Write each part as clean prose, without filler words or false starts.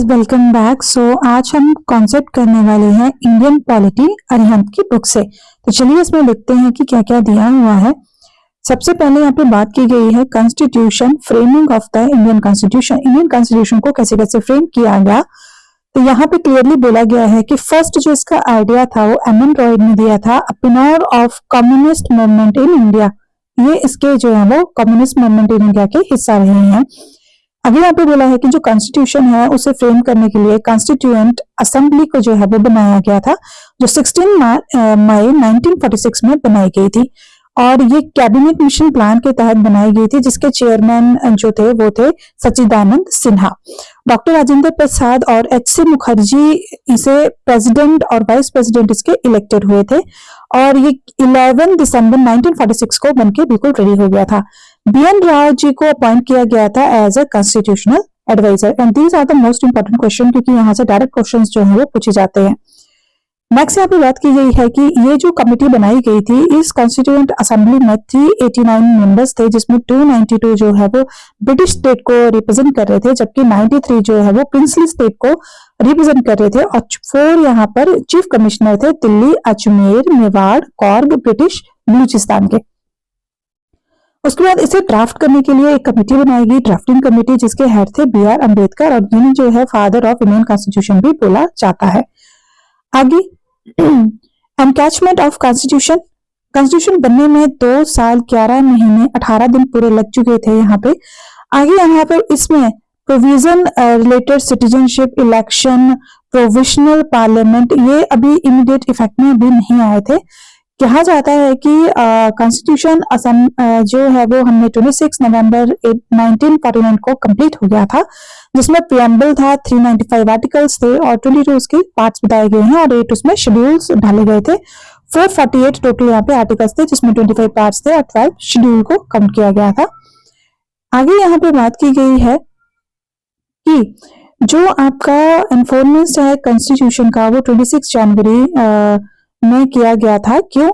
Guys, welcome back. आज हम concept करने वाले हैं इंडियन पॉलिटी अरिहंत की बुक से। तो चलिए इसमें देखते हैं कि क्या क्या दिया हुआ है। सबसे पहले यहाँ पे बात की गई है constitution, framing of the Indian constitution. Indian constitution को कैसे कैसे फ्रेम किया गया, तो यहाँ पे क्लियरली बोला गया है कि फर्स्ट जो इसका आइडिया था वो एम.एन. रॉय ने दिया था, a pillar of communist movement in India. ये इसके जो है वो कम्युनिस्ट मूवमेंट इन इंडिया के हिस्सा रहे हैं। अभी यहाँ पे बोला है कि जो कॉन्स्टिट्यूशन है उसे फ्रेम करने के लिए कॉन्स्टिट्यूएंट असेंबली को जो है वो बनाया गया था, जो 16 मई 1946 में बनाई गई थी। और ये कैबिनेट मिशन प्लान के तहत बनाई गई थी, जिसके चेयरमैन जो थे वो थे सच्चिदानंद सिन्हा। डॉक्टर राजेंद्र प्रसाद और एच.सी. मुखर्जी इसे प्रेसिडेंट और वाइस प्रेसिडेंट इसके इलेक्टेड हुए थे। और ये 11 दिसंबर 1946 को बनके बिल्कुल रेडी हो गया था। बी.एन. राव जी को अपॉइंट किया गया था as a constitutional adviser. And these are the most important question, क्योंकि यहाँ से डायरेक्ट क्वेश्चंस जो है वो पूछे जाते हैं। नेक्स्ट यहाँ पे बात की गई है कि ये जो कमेटी बनाई गई थी, इस कॉन्स्टिट्यूएंट असेंबली में 389 मेंबर्स थे, जिसमें 292 जो है वो ब्रिटिश स्टेट को रिप्रेजेंट कर रहे थे, जबकि 93 जो है वो प्रिंसली स्टेट को रिप्रेजेंट कर रहे थे। और 4 यहाँ पर चीफ कमिश्नर थे, दिल्ली, अजमेर, मेवाड़, कॉर्ग, ब्रिटिश बलूचिस्तान के। उसके बाद इसे ड्राफ्ट करने के लिए एक कमेटी बनाई गई, ड्राफ्टिंग कमेटी, जिसके हेड थे बी.आर. अम्बेडकर, और जिन्हें जो है फादर ऑफ इंडियन कॉन्स्टिट्यूशन भी बोला जाता है। आगे एनकैचमेंट ऑफ कॉन्स्टिट्यूशन। कॉन्स्टिट्यूशन बनने में 2 साल 11 महीने 18 दिन पूरे लग चुके थे यहाँ पे। आगे यहाँ पे इसमें provision related citizenship, election, provisional parliament, ये अभी इमीडिएट इफेक्ट में अभी नहीं आए थे। कहा जाता है कि कॉन्स्टिट्यूशन जो है वो हमने 26 नवंबर 1949 को कंप्लीट हो गया था, जिसमें प्रियम्बल था, 395 आर्टिकल्स थे और 22 उसके पार्ट्स बताए गए हैं और 8 उसमें शेड्यूल्स डाले गए थे। 448 टोटल यहाँ पे आर्टिकल्स थे, जिसमें 25 पार्ट्स थे और 12 शेड्यूल को काउंट किया गया था। आगे यहाँ पे बात की गई है कि जो आपका एनफोर्समेंट है कॉन्स्टिट्यूशन का, वो 26 जनवरी में किया गया था। क्यों?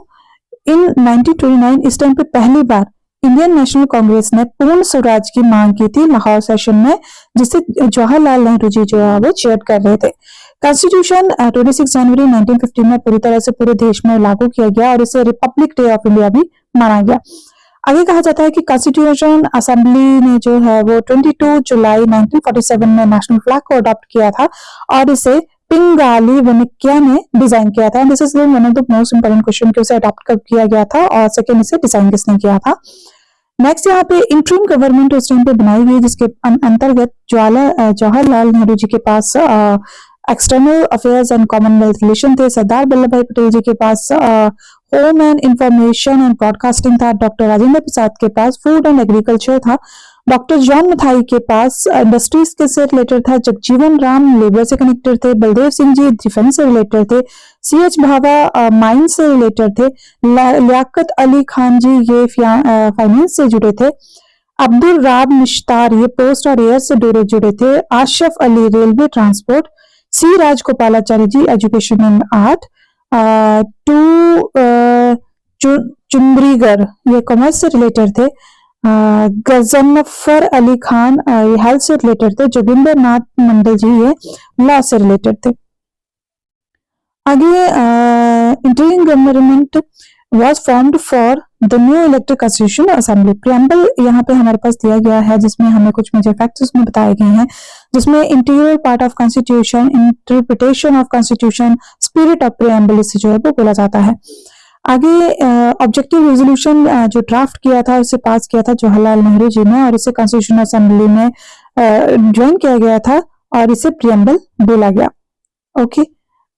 इन 1929 इस टाइम पे पहली बार इंडियन नेशनल कांग्रेस ने पूर्ण स्वराज की मांग की थी लाहौर सेशन में, जिसे जवाहरलाल नेहरू जी जो है वो चेयर कर रहे थे। कॉन्स्टिट्यूशन 26 जनवरी 1950 में पूरी तरह से पूरे देश में लागू किया गया और इसे रिपब्लिक डे ऑफ इंडिया भी माना गया। आगे कहा जाता है कि कॉन्स्टिट्यूशन असेंबली ने जो है वो 22 जुलाई 1947 में नेशनल फ्लैग को अडॉप्ट किया था और इसे पिंगाली वनिक्या ने डिजाइन किया था। This is one of the most important question कि उसे अडॉप्ट कब किया गया था और सेकंड इसे डिजाइन किसने किया था। नेक्स्ट यहाँ पे इंटरिम गवर्नमेंट उस टाइम पे बनाई गई, जिसके अंतर्गत जवाहरलाल नेहरू जी के पास external affairs and commonwealth relation थे, सरदार वल्लभ भाई पटेल जी के पास home and information and broadcasting था, डॉक्टर राजेंद्र प्रसाद के पास फूड एंड एग्रीकल्चर था, डॉक्टर जॉन मथाई के पास इंडस्ट्रीज के से रिलेटेड था, जगजीवन राम लेबर से कनेक्टेड थे, बलदेव सिंह जी डिफेंस से रिलेटेड थे, C.H. भाभा माइंस से रिलेटेड थे, लियाकत अली खान जी ये फाइनेंस से जुड़े थे, अब्दुल राब निश्तार ये पोस्ट और एयर से जुड़े थे, Asaf Ali railway transport, C Rajagopalachari ji education and art, चुंबरीगर ये कॉमर्स से रिलेटेड थे, गजनफर अली खान ये हेल्थ से रिलेटेड थे, जोगिंदर नाथ मंडल जी ये लॉ से रिलेटेड थे। आगे interim government was formed for the new elected constitutional assembly। Preamble यहाँ पे हमारे पास दिया गया है, जिसमें हमें कुछ मेजर फैक्ट्स उसमें बताए गए हैं, जिसमें interior part of constitution, interpretation of constitution, spirit of preamble इसे जो है वो बोला जाता है। आगे ऑब्जेक्टिव रेजोल्यूशन जो ड्राफ्ट किया था उसे पास किया था जवाहरलाल नेहरू जी ने और इसे कॉन्स्टिट्यूशनल असेंबली में ज्वाइन किया गया था और इसे प्रियम्बल बोला गया। ओके,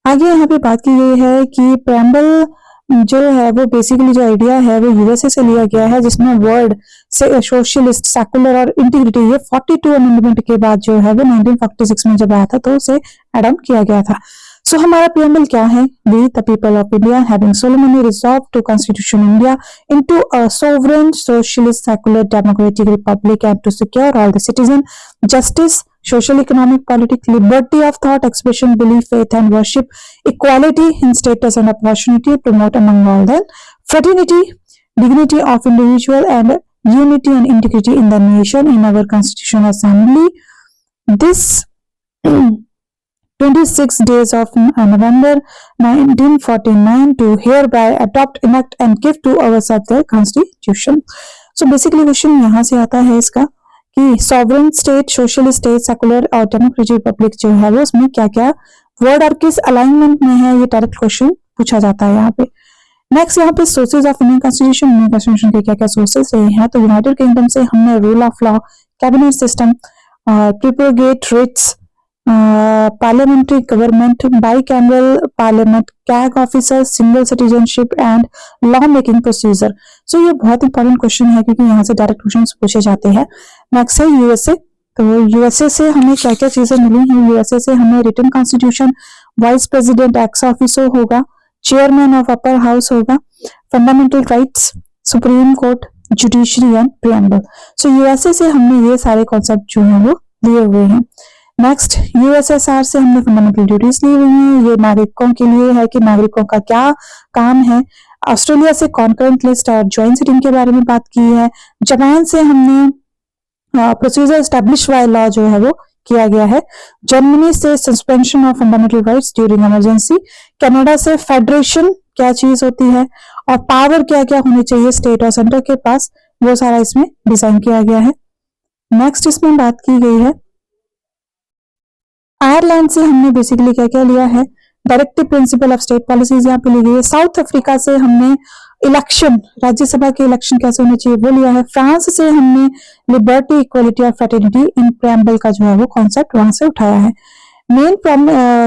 आगे यहाँ पे बात की गई है कि प्रियम्बल जो है वो बेसिकली जो आइडिया है वो यूएसए से लिया गया है, जिसमें वर्ड से सोशलिस्ट, सेकुलर और इंटीग्रिटी ये 42 अमेंडमेंट के बाद जो है वो 1946 में जब आया था तो उसे एड ऑन किया गया था। सो हमारा प्रियम्बल क्या है? We the people of India having solemnly resolve to constitution India into a sovereign socialist secular democratic republic and to secure all the citizen justice, social, economic, political, liberty of thought, expression, belief, faith and worship, equality in status and opportunity, promote among all them fraternity, dignity of individual and unity and integrity in the nation in our constitutional assembly. This 26 days of November 1949 to hereby adopt, enact and give to ourselves the constitution. So basically question यहाँ से आता है इसका कि sovereign state, social state, secular और democratic Republic जो है वो उसमें क्या क्या वर्ड और किस अलाइनमेंट में है, ये डायरेक्ट क्वेश्चन पूछा जाता है यहाँ पे। नेक्स्ट यहाँ पे सोर्सेज ऑफ इंडियन कॉन्स्टिट्यूशन के क्या क्या सोर्सेज रहे हैं, तो यूनाइटेड किंगडम से हमने rule of law, cabinet system, prerogative writs, parliamentary government, bicameral parliament, CAG officer, single citizenship and law making procedure. So ये बहुत इंपॉर्टेंट क्वेश्चन है क्योंकि यहाँ से डायरेक्ट क्वेश्चन पूछे जाते हैं। नेक्स्ट है यूएसए, तो यूएसए से हमें क्या क्या चीजें मिली हैं, यूएसए से हमें written constitution, vice president ex officio होगा, चेयरमैन ऑफ अपर हाउस होगा, fundamental rights, supreme court, judiciary and preamble. So USA से हमने ये सारे कॉन्सेप्ट जो है वो लिए हुए हैं। नेक्स्ट यूएसएसआर से हमने फंडामेंटल ड्यूटीज ली हुई हैं, ये नागरिकों के लिए है कि नागरिकों का क्या काम है। ऑस्ट्रेलिया से कॉन्करेंट लिस्ट और ज्वाइंट सिटिंग के बारे में बात की है। जापान से हमने प्रोसीजर एस्टैब्लिश बाय लॉ जो है वो किया गया है। जर्मनी से suspension of fundamental rights during emergency. Canada से फेडरेशन क्या चीज होती है और पावर क्या क्या होनी चाहिए स्टेट और सेंटर के पास, वो सारा इसमें डिजाइन किया गया है। नेक्स्ट इसमें बात की गई है आयरलैंड से हमने बेसिकली क्या क्या लिया है, directive principle of state policies यहाँ पे ली गई है। साउथ अफ्रीका से हमने इलेक्शन, राज्यसभा के इलेक्शन कैसे होने चाहिए वो लिया है। फ्रांस से हमने लिबर्टी, इक्वलिटी और फ्रेटर्निटी इन प्रेम्बल का जो है वो कॉन्सेप्ट वहां से उठाया है। मेन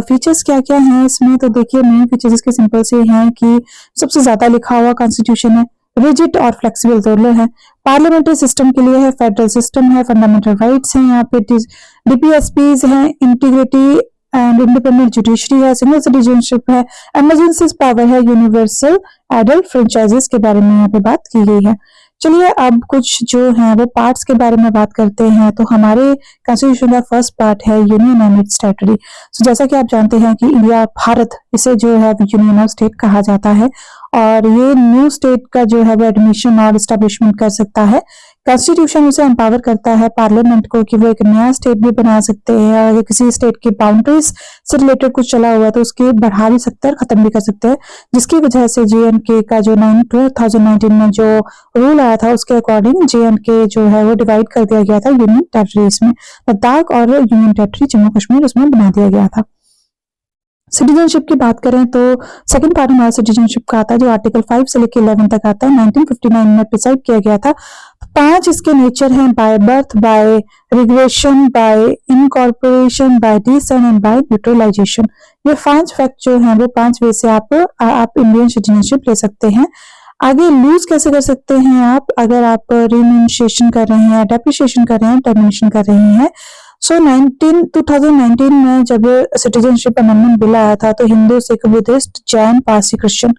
फीचर्स क्या क्या हैं इसमें, तो देखिए मेन फीचर्स इसके सिंपल से हैं कि सबसे ज्यादा लिखा हुआ कॉन्स्टिट्यूशन है, रिजिड और फ्लेक्सिबल दोनों है, पार्लियामेंट्री सिस्टम के लिए है, फेडरल सिस्टम है, फंडामेंटल राइट्स हैं, यहाँ पे डीपीएसपीज हैं, इंटीग्रिटी एंड इंडिपेंडेंट जुडिशरी है, सिंगल सिटीजनशिप है, इमरजेंसी पावर है, यूनिवर्सल एडल्ट फ्रेंचाइजेस के बारे में यहाँ पे बात की गई है। चलिए अब कुछ जो है वो पार्ट्स के बारे में बात करते हैं। तो हमारे कॉन्स्टिट्यूशन का फर्स्ट पार्ट है यूनियन एंड इट्स टेरिटरी। सो जैसा कि आप जानते हैं कि इंडिया, भारत, इसे जो है यूनियन ऑफ स्टेट कहा जाता है और ये न्यू स्टेट का जो है वो एडमिशन और एस्टेब्लिशमेंट कर सकता है। कॉन्स्टिट्यूशन उसे एम्पावर करता है पार्लियामेंट को कि वो एक नया स्टेट भी बना सकते हैं, अगर किसी स्टेट की बाउंड्रीज से रिलेटेड कुछ चला हुआ है तो उसके बढ़ा भी सकते हैं और खत्म भी कर सकते हैं, जिसकी वजह से JNK का जो 2019 में जो रूल आया था उसके अकॉर्डिंग JNK जो है वो डिवाइड कर दिया गया था यूनियन टेरिटरीज में। लद्दाख और यूनियन टेरिटरी जम्मू कश्मीर उसमें बना दिया गया था। सिटीजनशिप की बात करें तो सेकंड पार्ट हमारा सिटीजनशिप का आता है जो आर्टिकल 5 से लेकर 11 तक आता है। 1959 में प्रिसाइड किया गया था। 5 इसके नेचर हैं, by birth, by regression, by incorporation, by descent and by naturalisation. ये 5 फैक्ट जो हैं वो 5 वे से आप इंडियन सिटीजनशिप ले सकते हैं। आगे लूज कैसे कर सकते हैं आप, अगर आप रिम्यूनरेशन कर रहे हैं, डेप्रिसिएशन कर रहे हैं, टर्मिनेशन कर रहे हैं। सो 2019 में जब सिटीजनशिप अमेंडमेंट बिल आया था तो हिंदू, सिख, बुद्धिस्ट, जैन, पारसी, क्रिश्चियन,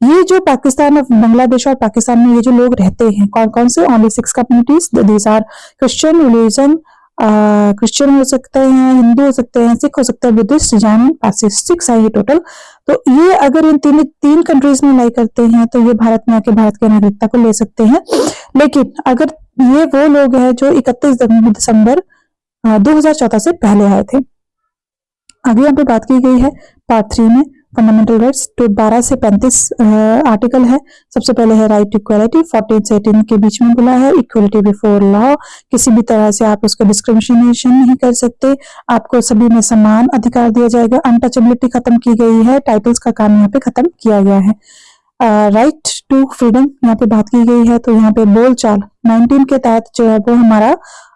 ये जो पाकिस्तान और बांग्लादेश और पाकिस्तान में ये जो लोग रहते हैं, कौन कौन से, only 6 communities, these are Christian religion, Christian हो सकते हैं, हिंदू हो सकते हैं, सिख हो सकते हैं, बुद्धिस्ट, जैन, पारसी, 6 है ये टोटल। तो ये अगर इन तीन कंट्रीज में लाई करते हैं तो ये भारत में आके भारत की नागरिकता को ले सकते हैं। लेकिन अगर ये वो लोग हैं जो 31 दिसंबर 2014 से पहले आए थे। आगे यहाँ पे बात की गई है पार्ट 3 में फंडामेंटल राइट्स, तो 12 से 35 आर्टिकल है। सबसे पहले है राइट टू इक्वालिटी, 14 से 18 के बीच में बोला है इक्वलिटी बिफोर लॉ, किसी भी तरह से आप उसको डिस्क्रिमिनेशन नहीं कर सकते, आपको सभी में समान अधिकार दिया जाएगा। अनटचेबिलिटी खत्म की गई है, टाइटल्स का काम यहाँ पे खत्म किया गया है। राइट टू फ्रीडम यहाँ पे बात की गई है, तो यहाँ पे बोलचाल 19 के तहत जो है वो हमारा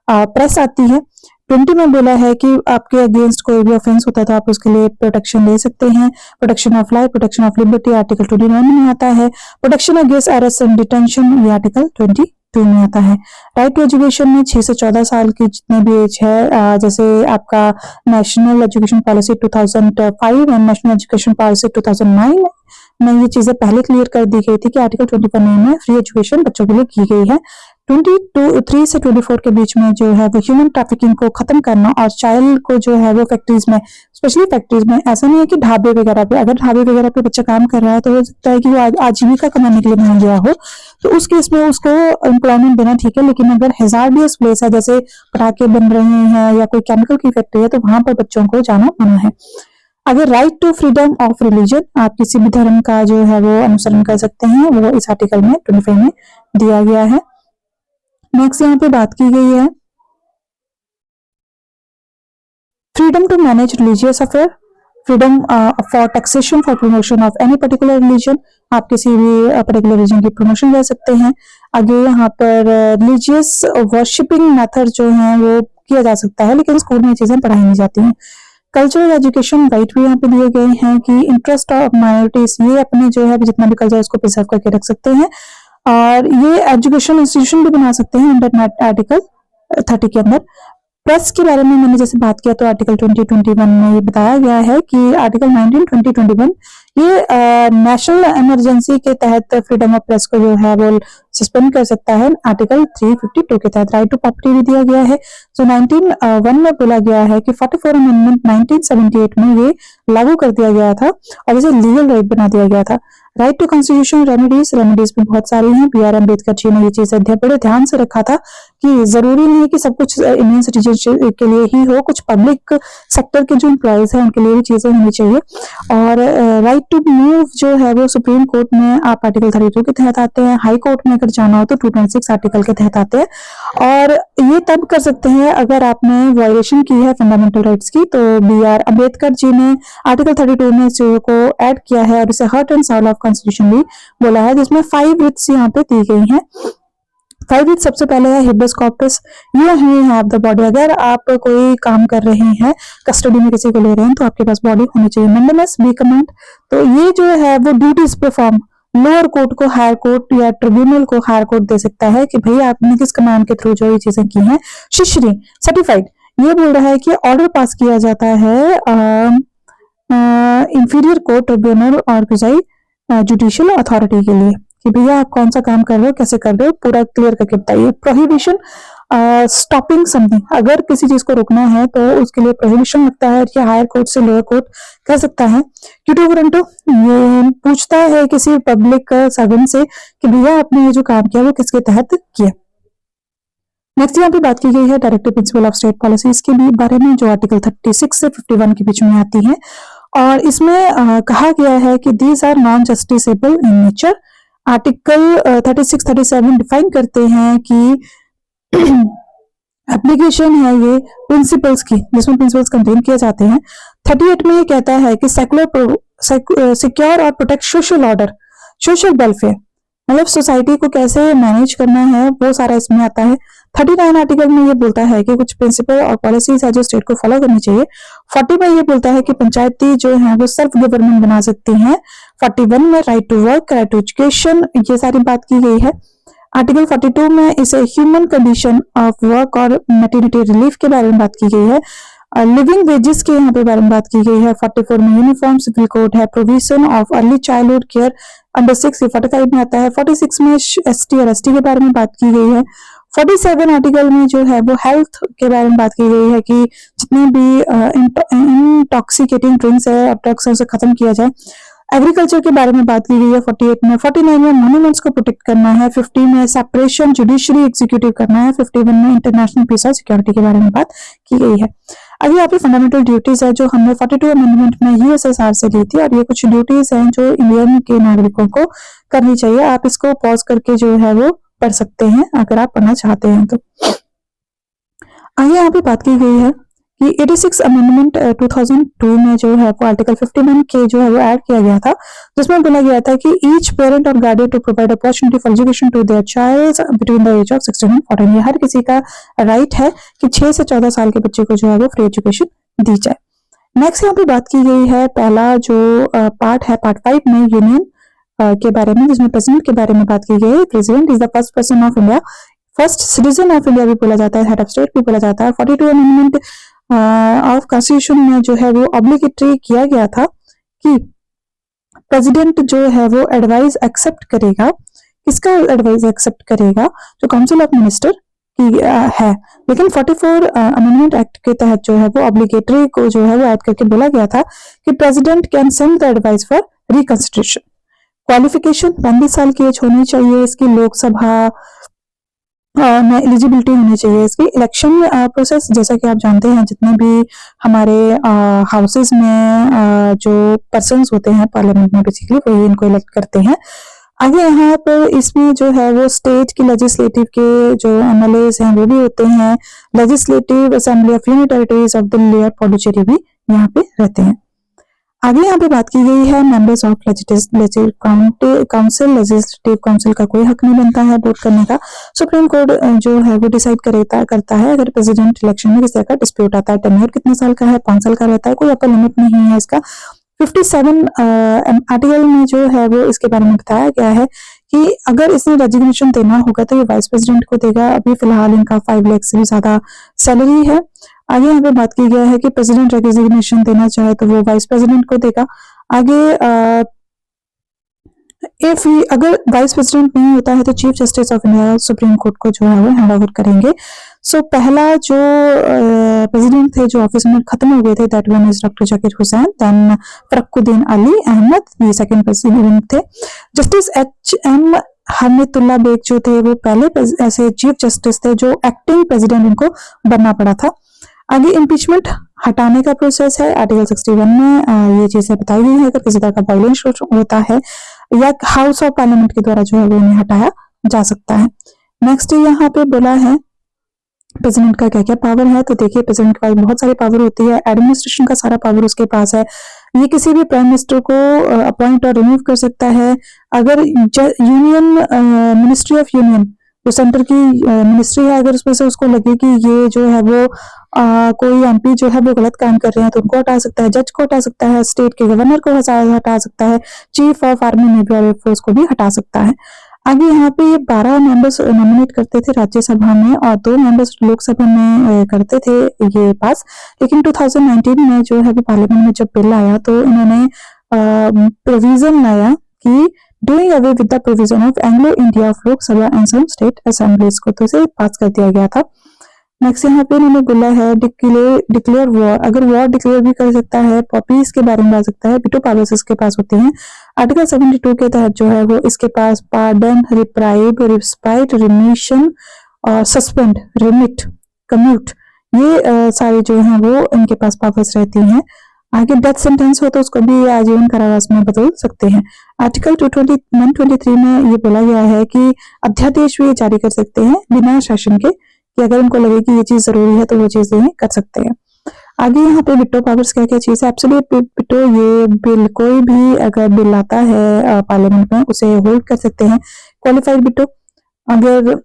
प्रेस आती है। 20 में बोला है कि आपके अगेंस्ट कोई भी ऑफेंस होता है तो आप उसके लिए प्रोटेक्शन ले सकते हैं। Protection of life, protection of liberty article 21 में आता है। Protection against arrest and detention ये आर्टिकल 22 में आता है। राइट टू एजुकेशन में 6 से 14 साल की जितने भी एज है, जैसे आपका national education policy 2005 and national education policy 2009 में ये चीजें पहले क्लियर कर दी गई थी कि आर्टिकल 21 में फ्री एजुकेशन बच्चों के लिए की गई है। 23 से 24 के बीच में जो है वो ह्यूमन ट्रैफिकिंग को खत्म करना और चाइल्ड को जो है वो फैक्ट्रीज में स्पेशली फैक्ट्रीज में। ऐसा नहीं है कि ढाबे वगैरह पे, अगर ढाबे वगैरह पे बच्चा काम कर रहा है तो हो सकता है कि वो आजीविका कमाने के लिए वहां गया हो, तो उस केस में उसको एम्प्लॉयमेंट देना ठीक है। लेकिन अगर हैजार्डियस प्लेस है, जैसे पटाखे बन रहे हैं या कोई केमिकल की फैक्ट्री है, तो वहां पर बच्चों को जाना मना है। अगर right to freedom of religion, आप किसी भी धर्म का जो है वो अनुसरण कर सकते हैं, वो इस आर्टिकल में 25 में दिया गया है। नेक्स्ट यहाँ पे बात की गई है freedom to manage religious affair, freedom for taxation for promotion of any particular religion, आप किसी भी पर्टिकुलर रिलीजन की प्रमोशन कर सकते हैं। आगे यहाँ पर रिलीजियस वर्शिपिंग मेथड जो है वो किया जा सकता है, लेकिन स्कूल में ये चीजें पढ़ाई नहीं जाती हैं। कल्चरल एजुकेशन राइट भी यहाँ पे दिए गए हैं कि इंटरेस्ट ऑफ माइनॉरिटीज, ये अपने जो है जितना भी कल्चर उसको प्रिजर्व करके रख सकते हैं, और ये एजुकेशन इंस्टीट्यूशन भी बना सकते हैं अंडर आर्टिकल 30 के अंदर। प्रेस के बारे में मैंने जैसे बात किया तो आर्टिकल 2021 में ये बताया गया है कि आर्टिकल 19/2021 ये नेशनल इमरजेंसी के तहत फ्रीडम ऑफ प्रेस को जो है वो सस्पेंड कर सकता है। आर्टिकल 352 के तहत राइट टू प्रॉपर्टी भी दिया गया है। जो 1901 में बोला गया है कि 44 अमेंडमेंट 1978 में ये लागू कर दिया गया था और इसे लीगल राइट बना दिया गया था। राइट टू कॉन्स्टिट्यूशन रेमेडीज में बहुत सारी हैं। बी आर अम्बेडकर जी ने ये चीज बड़े ध्यान से रखा था कि जरूरी नहीं है कि सब कुछ इंडियन सिटीजन के लिए ही हो, कुछ पब्लिक सेक्टर के जो एम्प्लॉयज हैं उनके लिए भी चीजें होनी चाहिए। और राइट टू मूव जो है वो सुप्रीम कोर्ट में आप आर्टिकल 32 के तहत आते हैं, हाई कोर्ट में अगर जाना हो तो 226 आर्टिकल के तहत आते हैं। और ये तब कर सकते हैं अगर आपने वायलेशन की है फंडामेंटल राइट्स की। तो बी आर अम्बेडकर जी ने आर्टिकल 32 में इस चीजों को ऐड किया है और इसे heart and Saul of constitution भी बोला है, जिसमें 5 रिट्स यहाँ पे दी गई हैं। 5 रिट्स सबसे पहले है habeas corpus, you have the body. अगर आप कोई काम कर रहे हैं, कस्टडी में किसी को ले रहे हैं, तो आपके पास बॉडी होनी चाहिए। मेंडेनेस बी कमांड, तो ये जो है वो ड्यूटीज परफॉर्म लोअर कोर्ट को हायर कोर्ट या ट्रिब्यूनल को हायर कोर्ट दे सकता है कि भाई आपने किस कमांड के थ्रू जो ये चीजें की हैं। शिश्री सर्टिफाइड, ये बोल रहा है कि ऑर्डर पास किया जाता है इंफीरियर कोर्ट, ट्रिब्यूनल और जुडिशियल अथॉरिटी के लिए कि भैया आप कौन सा काम कर रहे हो, कैसे कर रहे हो, पूरा क्लियर करके बताइए। प्रोहिबिशन स्टॉपिंग समथिंग, अगर किसी चीज को रोकना है तो उसके लिए प्रोहिबिशन लगता है कि हायर कोर्ट से लोअर कोर्ट कर सकता है। क्यूटो वारंटो, ये पूछता है किसी पब्लिक सर्वेंट से कि भैया आपने ये जो काम किया वो किसके तहत किया। नेक्स्ट यहाँ पे बात की गई है directive principle of state policies के भी बारे में, जो आर्टिकल 36 से 51 के बीच में आती है। और इसमें कहा गया है कि these are non justiciable in nature. Article 36, 37 define करते हैं कि एप्लीकेशन है ये प्रिंसिपल्स की, जिसमें प्रिंसिपल्स कंटेन किए जाते हैं। 38 में ये कहता है कि सिक्योर और protect social order, social welfare, मतलब सोसाइटी को कैसे मैनेज करना है वो सारा इसमें आता है। 39 आर्टिकल में ये बोलता है कि कुछ प्रिंसिपल और पॉलिसीज है जो स्टेट को फॉलो करनी चाहिए। 40 में ये बोलता है कि पंचायती जो है वो सेल्फ गवर्नमेंट बना सकती हैं। 41 में right to work, right to education, ये सारी बात की गई है। आर्टिकल 42 में इसे ह्यूमन कंडीशन ऑफ वर्क और मैटरनिटी रिलीफ के बारे में बात की गई है। लिविंग वेजेस के यहाँ पे बारे में बात की गई है। 44 में यूनिफॉर्म सिविल कोड है, provision of early childhood care under 6, 45 में आता है। 46 में एसटी और एसटी के बारे में बात की गई है। 47 आर्टिकल में जो है वो हेल्थ के बारे में बात की गई है कि जितने भी इंटॉक्सिकेटिंग ड्रिंक्स है ड्रग्स है उसे खत्म किया जाए। एग्रीकल्चर के बारे में बात की गई है 48 में। 49 में मॉन्यूमेंट्स को प्रोटेक्ट करना है। 50 में सेपरेशन जुडिशरी एग्जीक्यूटिव करना है। 51 में इंटरनेशनल पीस और सिक्योरिटी के बारे में बात की गई है। अभी यहाँ पे फंडामेंटल ड्यूटीज है जो हमने 42 अमेंडमेंट में यूएसएसआर से ली थी, और ये कुछ ड्यूटीज हैं जो इंडियन के नागरिकों को करनी चाहिए। आप इसको पॉज करके जो है वो पढ़ सकते हैं अगर आप पढ़ना चाहते हैं तो। आगे यहाँ पे बात की गई है कि 86 अमेंडमेंट 2002 में जो है वो आर्टिकल 51 के जो है वो ऐड किया गया था, जिसमें बोला गया था कि ईच पेरेंट और guardian to provide opportunity for education to their child between the age of 16 and 14। ये हर किसी का राइट है कि 6 से 14 साल के बच्चे को जो है वो फ्री एजुकेशन दी जाए। नेक्स्ट यहाँ पे बात की गई है पहला जो पार्ट है, पार्ट 5 में यूनियन के बारे में, जिसमें प्रेसिडेंट के बारे में बात की गई है। President is the first person of India, first citizen of India भी बोला जाता है, हेड ऑफ स्टेट भी बोला जाता है। 42 अमेंडमेंट ऑफ कॉन्स्टिट्यूशन में जो है वो ऑब्लिगेटरी किया गया था कि प्रेसिडेंट जो है वो एडवाइस एक्सेप्ट करेगा। किसका एडवाइस एक्सेप्ट करेगा? जो काउंसिल ऑफ मिनिस्टर की है, लेकिन 44 अमेंडमेंट एक्ट के तहत जो है वो ऑब्लिगेटरी को जो है वो ऐड करके बोला गया था कि president can send the advice for reconstitution. Qualification 35 साल की एज होनी चाहिए इसकी, लोकसभा में एलिजिबिलिटी होनी चाहिए इसकी। इलेक्शन प्रोसेस जैसा कि आप जानते हैं, जितने भी हमारे हाउसेस में जो पर्सन्स होते हैं पार्लियामेंट में बेसिकली वही इनको इलेक्ट करते हैं। आगे यहाँ पर इसमें जो है वो स्टेट की लेजिस्लेटिव के जो एमएलएज हैं वो भी होते हैं, legislative assembly of union territories of Delhi और पौडुचेरी भी यहाँ पे रहते हैं। आगे यहाँ पे बात की गई है members of legislative council. Legislative council का कोई हक नहीं बनता है वोट करने का। सुप्रीम कोर्ट जो है वो डिसाइड करता है अगर प्रेसिडेंट इलेक्शन में किसी तरह का डिस्प्यूट आता है। टेन्योर कितने साल का है? 5 साल का रहता है, कोई अपर लिमिट नहीं है इसका। 57 आर्टिकल में जो है वो इसके बारे में बताया गया है कि अगर इसने रेजिग्नेशन देना होगा तो ये वाइस प्रेसिडेंट को देगा। अभी फिलहाल इनका 5 लाख से भी ज्यादा सैलरी है। आगे यहाँ पे बात की गया है कि प्रेसिडेंट रेजिग्नेशन देना चाहे तो वो वाइस प्रेसिडेंट को देगा। आगे अगर वाइस प्रेसिडेंट नहीं होता है तो chief justice of India supreme court को जो है वो हैंड ओवर करेंगे। सो पहला जो प्रेसिडेंट थे जो ऑफिस में खत्म हो गए थे, that one is doctor Zakir Hussain, then Fakhruddin Ali Ahmed, ये सेकंड प्रेसिडेंट थे। Justice H M. हमीदुल्लाह बेग जो थे वो पहले ऐसे चीफ जस्टिस थे जो एक्टिंग प्रेसिडेंट इनको बनना पड़ा था। आगे इम्पीचमेंट हटाने का प्रोसेस है। आर्टिकल 61 में ये चीजें बताई गई है, अगर किसी तरह का वायलेंस होता है या हाउस ऑफ पार्लियामेंट के द्वारा जो है वो इन्हें हटाया जा सकता है। नेक्स्ट यहाँ पे बोला है प्रेसिडेंट का क्या क्या पावर है। तो देखिए प्रेसिडेंट के पास बहुत सारी पावर होती है। एडमिनिस्ट्रेशन का सारा पावर उसके पास है। ये किसी भी प्राइम मिनिस्टर को अपॉइंट और रिमूव कर सकता है। अगर यूनियन मिनिस्ट्री ऑफ यूनियन जो सेंटर की मिनिस्ट्री है, अगर उसमें से उसको लगे कि ये जो है वो कोई एमपी जो है वो गलत काम कर रहे हैं तो उनको हटा सकता है, जज को हटा सकता है, स्टेट के गवर्नर को हटा सकता है, चीफ ऑफ आर्मी नेवी और एयरफोर्स को भी हटा सकता है। आगे यहाँ पे ये 12 मेंबर्स नॉमिनेट करते थे राज्यसभा में और 2 मेंबर्स लोकसभा में करते थे ये पास। लेकिन 2019 में जो है वो पार्लियामेंट में जब बिल आया तो इन्होंने प्रोविजन लाया कि doing away with the provision of Anglo India of Lok Sabha and some state assemblies को, तो इसे पास कर दिया गया था। नेक्स्ट यहाँ पे इन्होंने बोला है डिक्लेयर वॉर। अगर वॉर डिक्लेयर भी कर सकता है, पीस के बारे में बता सकता है, वीटो पावर्स इसके पास होते हैं। आर्टिकल 72 के तहत जो है वो इसके पास पार्डन, रिप्राइब, रिस्पाइट, रिमिशन और सस्पेंड, रिमिट, कम्यूट, ये सारे जो हैं वो इनके पास पावर्स रहती हैं। आगे डेथ सेंटेंस हो तो उसको भी आजीवन कारावास में बदल सकते हैं। आर्टिकल 123 में ये बोला गया है कि अध्यादेश भी जारी कर सकते हैं बिना शासन के, कि अगर उनको लगे कि ये चीज जरूरी है तो वो चीज कर सकते हैं। आगे यहाँ पे विटो पावर्स क्या क्या चीज है। एब्सोल्यूट विटो, ये बिल कोई भी अगर बिल आता है पार्लियामेंट में उसे होल्ड कर सकते हैं। क्वालिफाइड विटो, अगर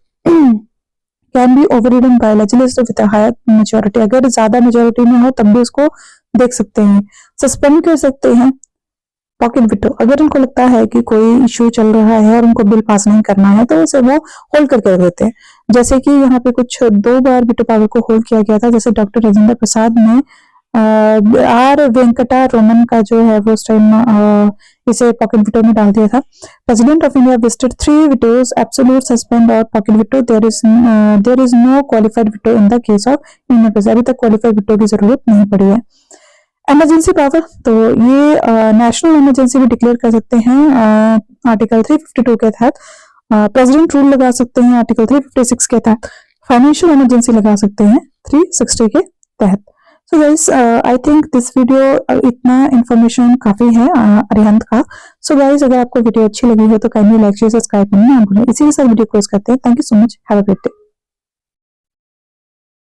can be overridden by legislature with higher majority, अगर ज्यादा मेजॉरिटी में हो तब भी उसको देख सकते हैं। सस्पेंड कर सकते हैं। पॉकेट विटो, अगर उनको लगता है कि कोई इश्यू चल रहा है और उनको बिल पास नहीं करना है तो उसे वो होल्ड करके रख देते हैं। जैसे कि यहाँ पे कुछ 2 बार विटो पावर को होल्ड किया गया था। जैसे डॉक्टर राजेंद्र प्रसाद ने आर वेंकटा रमन का जो है वो उस टाइम इसे पॉकेट विटो में डाल दिया था। President of India visited 3 vetoes, absolute, suspend और pocket veto. There is no qualified veto in the case of union president. अभी तक क्वालिफाइड विटो की जरूरत नहीं पड़ी है। इमरजेंसी पावर, तो ये नेशनल इमरजेंसी भी डिक्लेयर कर सकते हैं आर्टिकल 352 के तहत। प्रेसिडेंट रूल लगा सकते हैं आर्टिकल 356 के तहत। फाइनेंशियल इमरजेंसी लगा सकते हैं 360 के तहत। So guys, I think this video इतना इन्फॉर्मेशन काफी है अरिहंत का। सो गाइस, अगर आपको वीडियो अच्छी लगी हो तो काइंडली लाइक शेयर सब्सक्राइब करना ना भूलें। इसी के साथ वीडियो क्लोज करते हैं। Thank you so much, have a great day.